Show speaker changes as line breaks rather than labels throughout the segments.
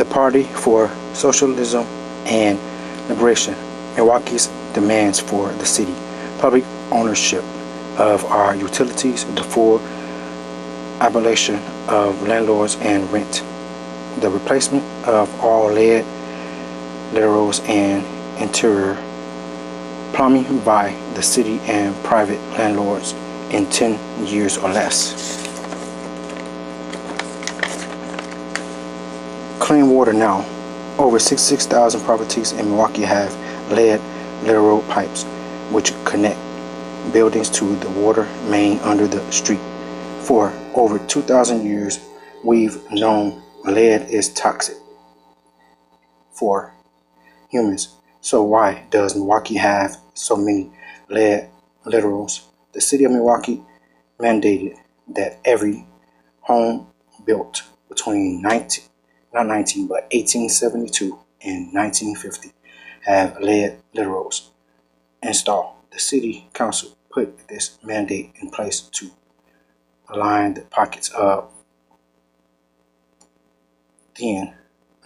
the Party for Socialism and Liberation. Milwaukee's demands for the city: public ownership of our utilities, the full abolition of landlords and rent, the replacement of all lead laterals and interior plumbing by the city and private landlords in 10 years or less. Clean water now. Over 66,000 properties in Milwaukee have lead lateral pipes which connect buildings to the water main under the street. For over 2,000 years, we've known lead is toxic for humans. So why does Milwaukee have so many lead laterals? The city of Milwaukee mandated that every home built between 1872 and 1950 have lead laterals installed. The city council put this mandate in place to line the pockets of then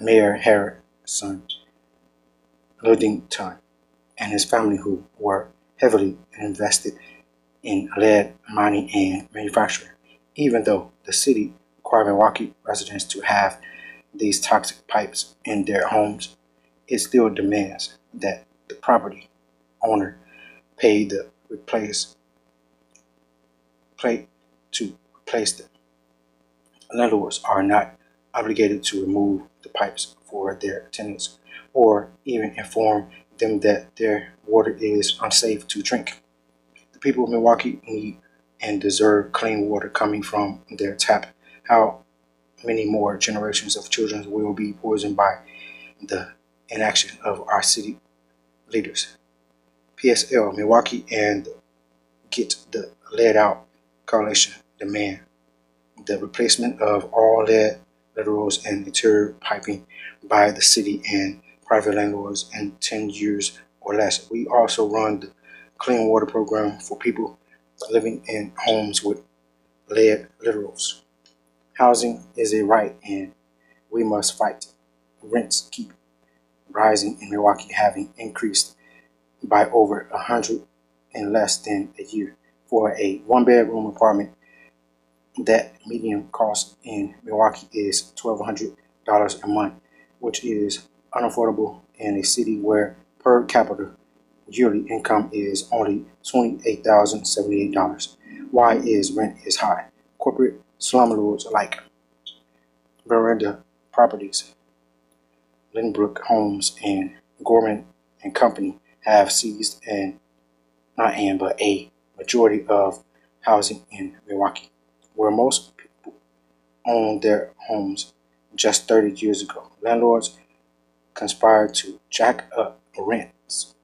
Mayor Harrison Ludington and his family, who were heavily invested in lead mining and manufacturing. Even though the city required Milwaukee residents to have these toxic pipes in their homes, it still demands that the property owner pay the to replace them. Landlords are not obligated to remove the pipes for their tenants or even inform them that their water is unsafe to drink. The people of Milwaukee need and deserve clean water coming from their tap. How many more generations of children will be poisoned by the inaction of our city leaders? PSL, Milwaukee, and Get the Lead Out Coalition demand the replacement of all lead laterals and interior piping by the city and private landlords in 10 years or less. We also run the Clean Water Program for people living in homes with lead laterals. Housing is a right and we must fight. Rents keep rising in Milwaukee, having increased by over 100 in less than a year. For a one-bedroom apartment, that median cost in Milwaukee is $1,200 a month, which is unaffordable in a city where per capita yearly income is only $28,078. Why is rent is high? Corporate slumlords like Veranda Properties, Lindbrook Homes, and Gorman and Company have seized a majority of housing in Milwaukee, where most people owned their homes just 30 years ago. Landlords conspired to jack up rents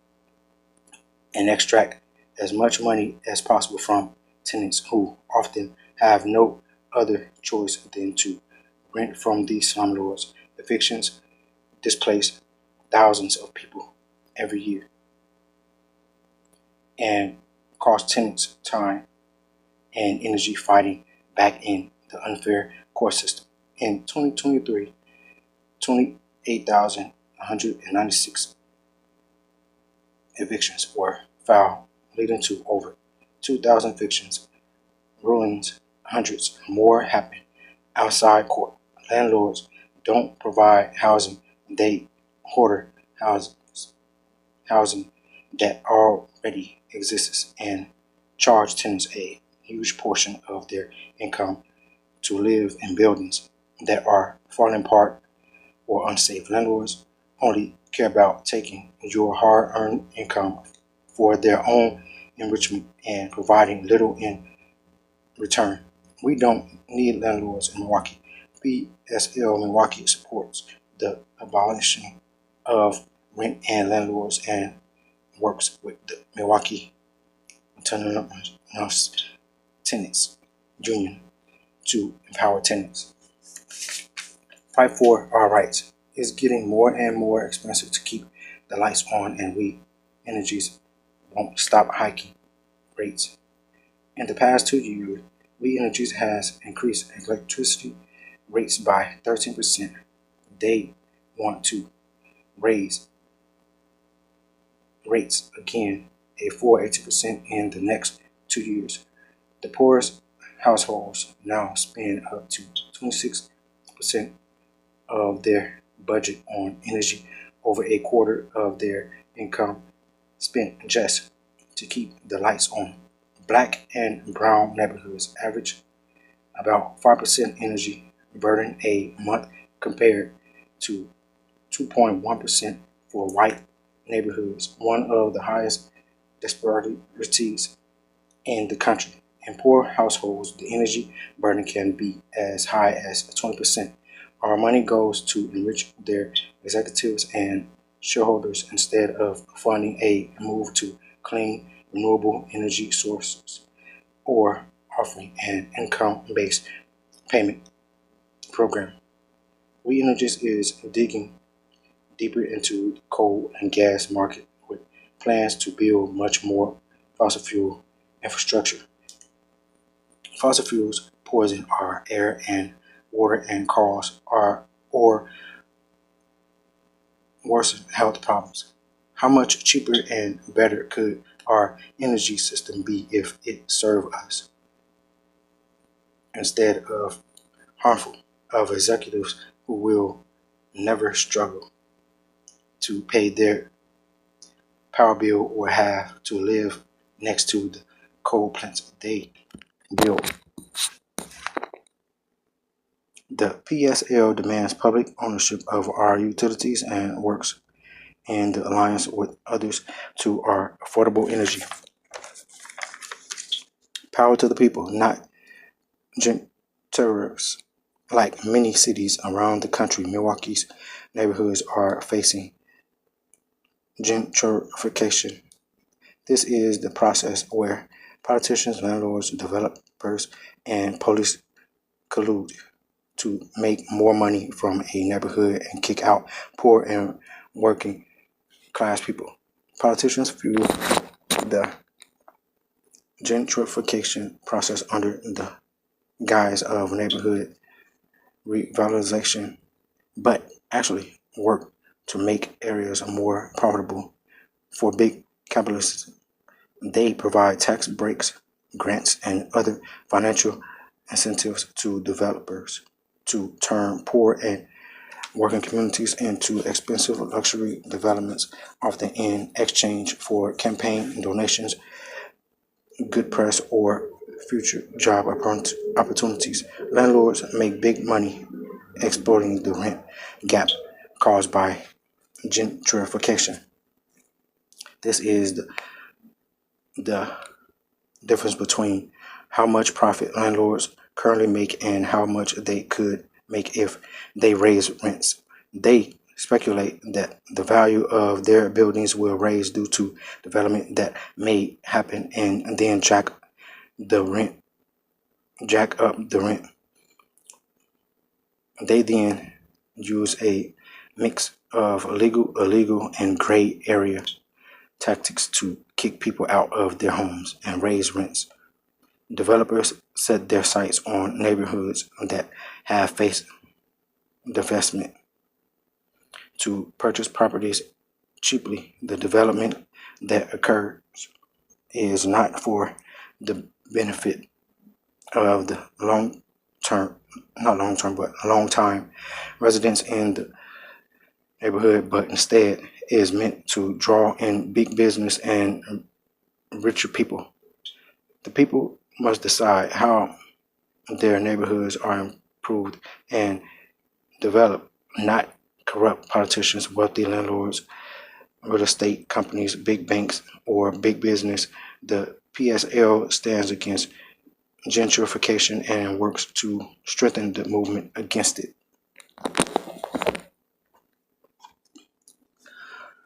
and extract as much money as possible from tenants who often have no other choice than to rent from these slumlords. Evictions displace thousands of people every year and cost tenants time and energy fighting back in the unfair court system. In 2023, 28,196 evictions were filed, leading to over 2,000 evictions rulings. Hundreds more happen outside court. Landlords don't provide housing, they hoard housing that already exists and charge tenants a huge portion of their income to live in buildings that are falling apart or unsafe. Landlords only care about taking your hard-earned income for their own enrichment and providing little in return. We don't need landlords in Milwaukee. PSL Milwaukee supports the abolition of rent and landlords and works with the Milwaukee Tenants Union to empower tenants. Fight for our rights. It's getting more and more expensive to keep the lights on, and we energies won't stop hiking rates. In the past 2 years, We Energies has increased electricity rates by 13%. They want to raise rates again a full 80% in the next 2 years. The poorest households now spend up to 26% of their budget on energy, over a quarter of their income spent just to keep the lights on. Black and brown neighborhoods average about 5% energy burden a month compared to 2.1% for white neighborhoods, one of the highest disparities in the country. In poor households, the energy burden can be as high as 20%. Our money goes to enrich their executives and shareholders instead of funding a move to clean, renewable energy sources or offering an income-based payment program. We Energies is digging deeper into the coal and gas market with plans to build much more fossil fuel infrastructure. Fossil fuels poison our air and water and cause or worsen health problems. How much cheaper and better could our energy system be if it served us instead of harmful of executives who will never struggle to pay their power bill or have to live next to the coal plants they build? The PSL demands public ownership of our utilities and works in the alliance with others to our affordable energy. Power to the people, not terrorists. Like many cities around the country, Milwaukee's neighborhoods are facing gentrification. This is the process where politicians, landlords, developers, and police collude to make more money from a neighborhood and kick out poor and working class people. Politicians fuel the gentrification process under the guise of neighborhood revitalization, but actually work to make areas more profitable for big capitalists. They provide tax breaks, grants, and other financial incentives to developers to turn poor and working communities into expensive luxury developments, often in exchange for campaign donations, good press, or future job opportunities. Landlords make big money exploiting the rent gap caused by gentrification. This is the difference between how much profit landlords currently make and how much they could make if they raise rents. They speculate that the value of their buildings will raise due to development that may happen and then jack up the rent. They then use a mix of legal, illegal, and gray area tactics to kick people out of their homes and raise rents. Developers set their sights on neighborhoods that have faced divestment to purchase properties cheaply. The development that occurs is not for the benefit of the long time residents in the neighborhood, but instead is meant to draw in big business and richer people. The people must decide how their neighborhoods are improved and developed, not corrupt politicians, wealthy landlords, real estate companies, big banks, or big business. The PSL stands against gentrification and works to strengthen the movement against it.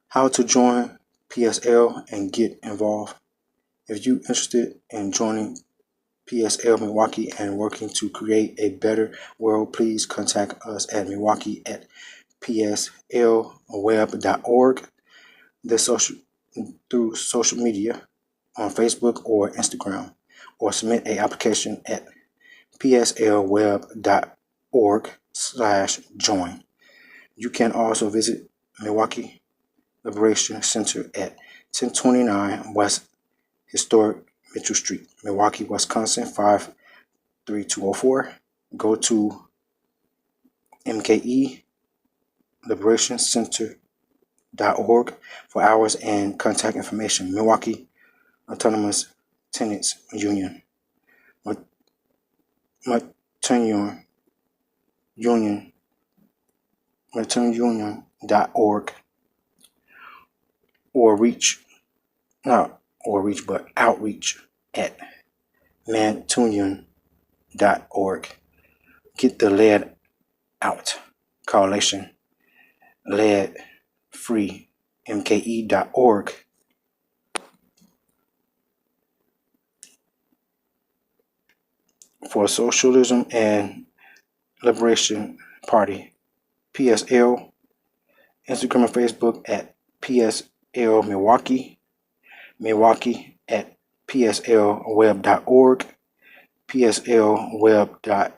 How to join PSL and get involved. If you're interested in joining PSL Milwaukee and working to create a better world, please contact us at Milwaukee at pslweb.org through social media on Facebook or Instagram, or submit an application at pslweb.org/join. You can also visit Milwaukee Liberation Center at 1029 West Historic Mitchell Street, Milwaukee, Wisconsin 53204. Go to MKELiberationCenter.org for hours and contact information. Milwaukee Autonomous Tenants Union, Matunion Union, matunion.org, or outreach at matunion.org. Get the lead out coalition, lead free, mke.org. For Socialism and Liberation Party, PSL, Instagram and Facebook at PSL Milwaukee, Milwaukee at pslweb.org, pslweb.org.